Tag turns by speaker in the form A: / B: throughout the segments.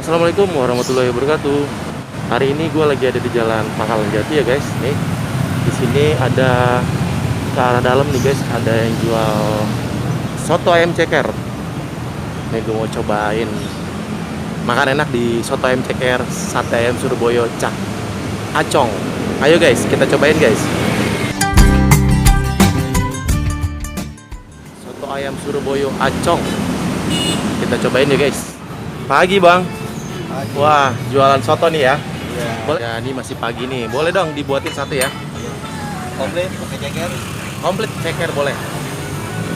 A: Assalamualaikum warahmatullahi wabarakatuh. Hari ini gue lagi ada di Jalan Pangkalan Jati ya guys. Nih, di sini ada ke arah dalam nih guys, ada yang jual soto ayam ceker. Nih gue mau cobain makan enak di soto ayam ceker, sate ayam Surabaya, Cak Acong. Ayo guys, kita cobain guys. Soto ayam Surabaya Acong. Kita cobain ya guys. Pagi bang. Wah, jualan soto nih ya?
B: Iya.
A: Boleh? Ya, ini masih pagi nih. Boleh dong dibuatin satu ya?
B: Komplit pakai ceker.
A: Komplit ceker boleh.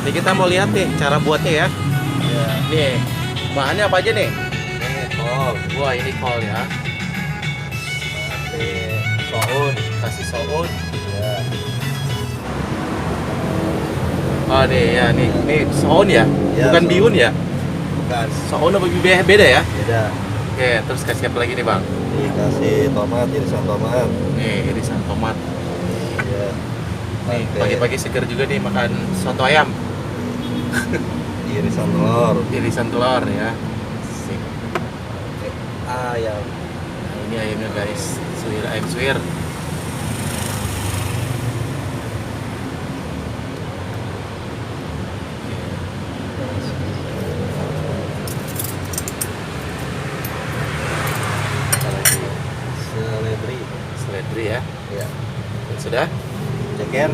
A: Nih kita mau lihat nih cara buatnya ya.
B: Iya.
A: Nih, bahannya apa aja nih?
B: Ini kol,
A: Wah, ini kol ya.
B: kasih soun.
A: Kasih soun.
B: Iya.
A: Oh nih ya, nih soun ya?
B: Iya,
A: Bukan
B: soun.
A: bihun ya?
B: Bukan.
A: Soun apa beda ya?
B: Beda.
A: Oke, terus kasih apa lagi nih bang?
B: Dikasih tomat, irisan tomat.
A: Nih, irisan tomat.
B: Iya.
A: Nih,
B: Pakai
A: pagi-pagi seger juga nih makan soto ayam.
B: irisan telur.
A: Irisan telur ya. Sip.
B: Ayam.
A: Nah, ini ayamnya guys, ayam suwir.
B: Seledri.
A: Seledri ya.
B: Iya.
A: Sudah?
B: Ceker.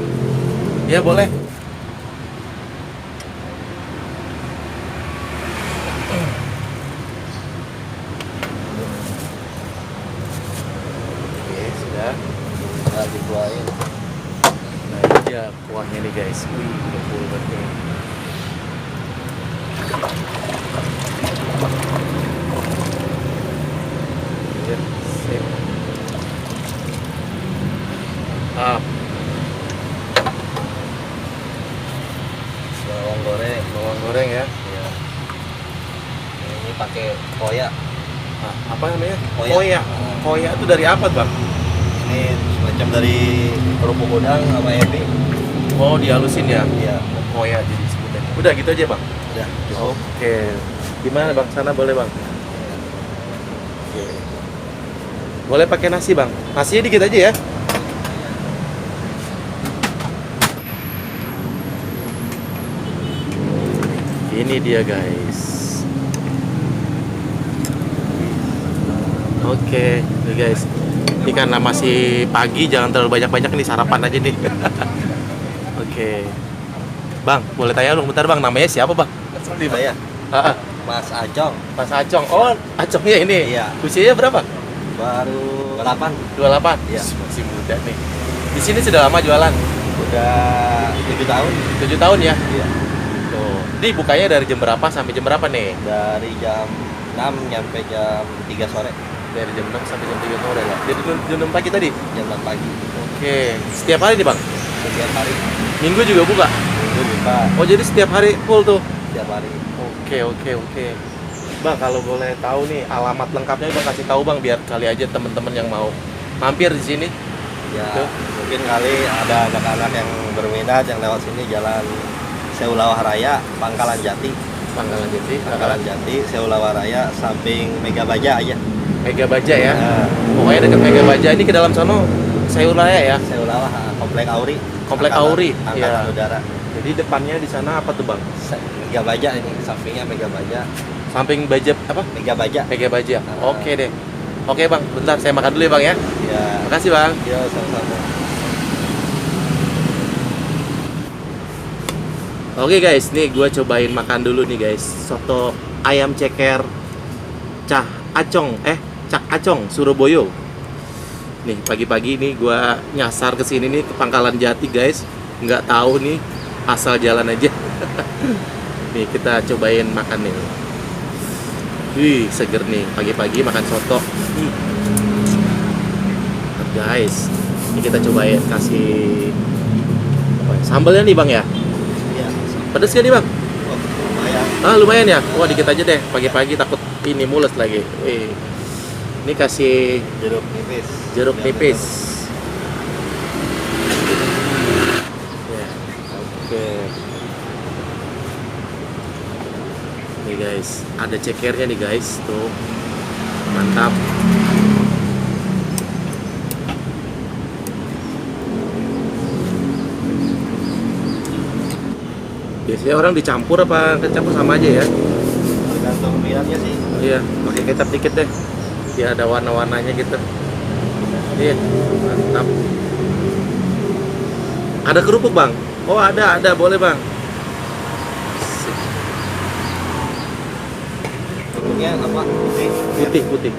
A: Ya boleh. Oke, sudah.
B: Nah, dituain.
A: Nah, ini dia kuahnya nih guys. Wih, udah full banget nih. Sip, sip. Ah,
B: Bawang goreng.
A: bawang goreng ya.
B: Iya. Ini pakai koya.
A: Ah, apa namanya?
B: Koya.
A: Koya. Koya itu dari apa, Bang?
B: Ini semacam dari kerupuk udang sama ebi.
A: Oh, dihalusin ya.
B: Iya.
A: Koya jadi sebutnya. Udah gitu aja, Bang.
B: Udah. Cukup.
A: Oke. Gimana, Bang? Sana boleh, Bang? Oke. Boleh pakai nasi, Bang. Nasinya dikit aja ya. Ini dia, guys. Oke, nih guys. Ini karena masih pagi, jangan terlalu banyak-banyak nih, sarapan aja nih. Oke. Bang, boleh tanya dong bentar, Bang. Namanya siapa, Bang?
B: Saya
A: Ah, ah.
B: Mas Acong.
A: Mas Acong. Oh, Acongnya ini.
B: Iya.
A: Usianya berapa?
B: Baru 8.
A: 28.
B: Iya.
A: Masih muda nih. Di sini sudah lama jualan?
B: Udah 7 tahun.
A: 7 tahun ya?
B: Iya.
A: Tuh. Ini bukanya dari jam berapa sampai jam berapa nih?
B: Dari jam 6 nyampe jam 3 sore.
A: Dari jam 6 sampai jam 3 sore ya? Dari jam 6 pagi tadi?
B: Jam 6 pagi.
A: Oke. Setiap hari nih, Bang?
B: Setiap hari.
A: Minggu juga buka?
B: Minggu buka.
A: Oh, jadi setiap hari full tuh?
B: Setiap hari.
A: Oke. Bang, kalau boleh tahu nih alamat lengkapnya Bang kasih tahu Bang biar kali aja teman-teman yang mau mampir di sini.
B: Ya,
A: Tuh.
B: mungkin kali ada anak-anak yang berminat yang lewat sini jalan Seulawah Raya, Pangkalan Jati.
A: Pangkalan Jati.
B: Pangkalan Jati, Seulawah Raya, samping Mega Baja aja.
A: Mega Baja ya.
B: Nah,
A: Pokoknya dekat Mega Baja ini ke dalam sono Sayulaya ya.
B: Seulawah, Komplek Auri.
A: Komplek
B: Angkatan-
A: Auri,
B: Angkatan
A: iya.
B: Udara.
A: Jadi depannya di sana apa tuh Bang?
B: Mega Baja ini, sampingnya Mega Baja.
A: Samping Baja apa?
B: Mega Baja.
A: Mega Baja.
B: Ah.
A: Oke deh. Oke Bang, bentar saya makan dulu ya Bang ya.
B: Ya,
A: Makasih Bang.
B: ya sama-sama.
A: Oke guys, nih gue cobain makan dulu nih guys. Soto ayam ceker Cak Acong Surabaya. Nih pagi-pagi nih gue nyasar ke sini nih ke Pangkalan Jati guys. Nggak tahu nih, asal jalan aja. Nih kita cobain makan nih. Wih, seger nih pagi-pagi makan soto. Guys, ini kita cobain kasih sambalnya nih Bang ya.
B: Iya.
A: Pedes gak nih Bang?
B: Oh, lumayan.
A: Ah lumayan ya. Wah dikit aja deh. Pagi-pagi takut ini mules lagi. Wih. Ini kasih
B: Jeruk nipis.
A: jeruk
B: Ya,
A: nipis. Ya. Oke. Nih guys, ada cekernya nih guys, tuh. Mantap. Biasanya orang dicampur apa kecampur sama aja ya?
B: Tergantung minatnya sih.
A: Iya, pakai kecap dikit deh. Biar ada warna-warnanya gitu. Iya, mantap. Ada kerupuk, Bang? Oh, ada, boleh, Bang. Sip.
B: Kerupuknya apa? Putih.
A: Putih.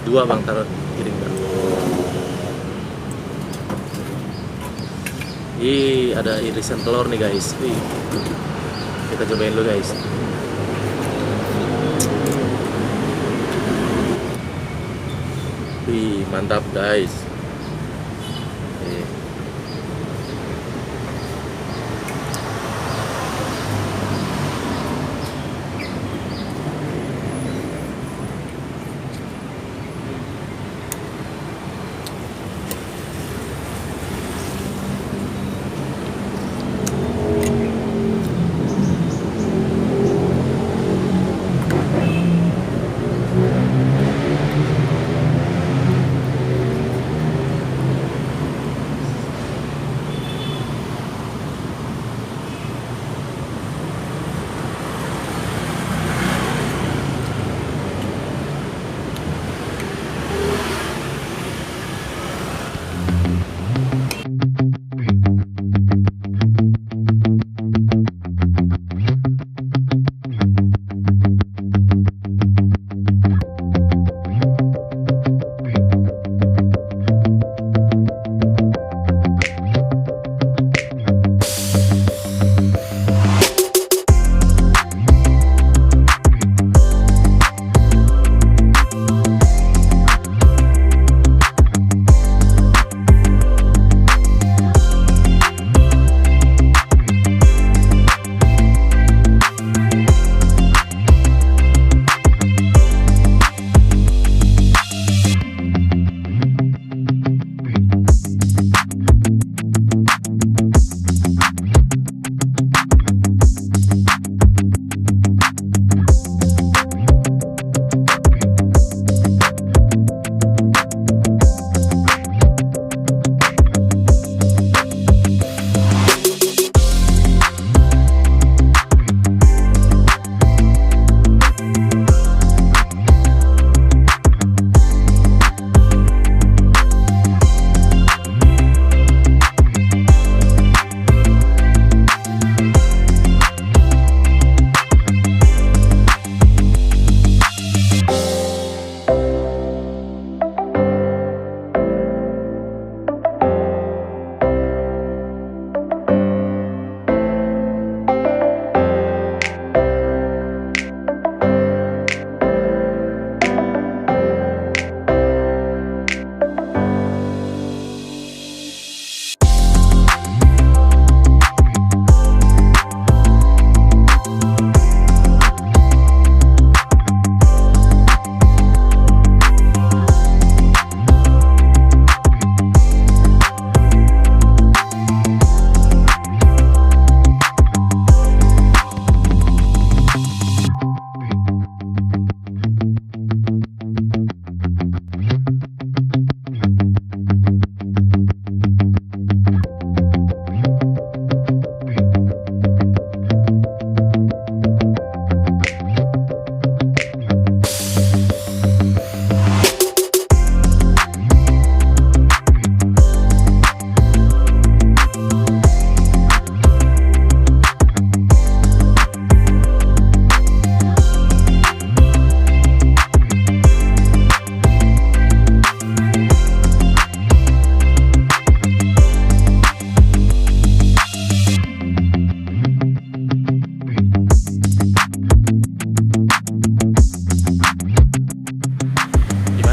A: Dua, Bang, taruh piring, Bang. Ih, ada irisan telur nih, guys. Wih. Kita cobain dulu, guys. Wih, mantap, guys. Nih.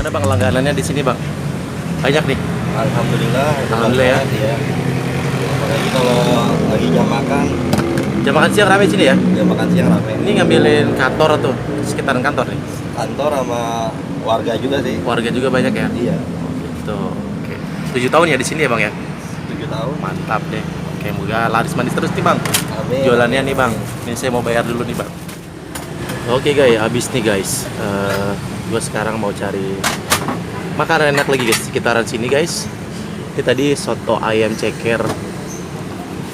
A: Bang, langganannya di sini, Bang? Banyak nih.
B: Alhamdulillah.
A: Alhamdulillah ya.
B: Iya. Apalagi kalau lagi jam makan.
A: Jam makan siang rame sini ya?
B: Jam makan siang rame.
A: Ini ngambilin kantor atau sekitaran kantor nih?
B: Kantor sama warga juga sih.
A: Warga juga banyak ya?
B: Iya.
A: Gitu. Oke. 7 tahun ya di sini ya, Bang ya?
B: 7 tahun.
A: Mantap deh. Oke, moga laris manis terus nih, Bang.
B: Amin.
A: Jualannya nih, Bang. Ini saya mau bayar dulu nih, Bang. Oke guys, habis nih guys. Gue sekarang mau cari makanan enak lagi guys, sekitaran sini guys. Ini tadi soto ayam ceker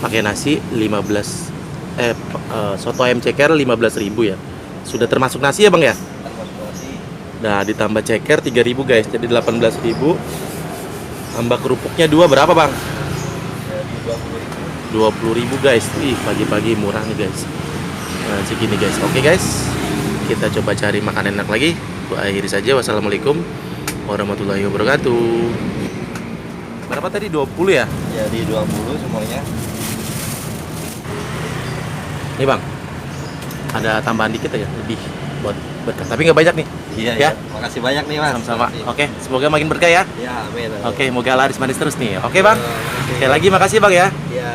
A: pakai nasi 15 soto ayam ceker 15.000 ya. Sudah termasuk nasi ya bang ya? Nah ditambah ceker 3.000 guys, jadi 18.000. Tambah kerupuknya 2 berapa bang? 20.000 guys. Wih pagi-pagi murah nih guys. Nah segini guys. Oke guys, kita coba cari makan enak lagi. Gua akhiri saja. Wassalamualaikum warahmatullahi wabarakatuh. Berapa tadi? 20 ya?
B: Jadi 20 semuanya.
A: Nih bang, ada tambahan dikit aja lebih buat berkah. Tapi nggak banyak nih.
B: Iya
A: Ya.
B: ya. Makasih banyak nih mas.
A: Sama-sama.
B: Makasih.
A: Oke, semoga makin berkah ya.
B: Ya amin.
A: Oke, moga laris manis terus nih. Oke bang.
B: Makasih.
A: Sekali lagi makasih bang ya.
B: Ya.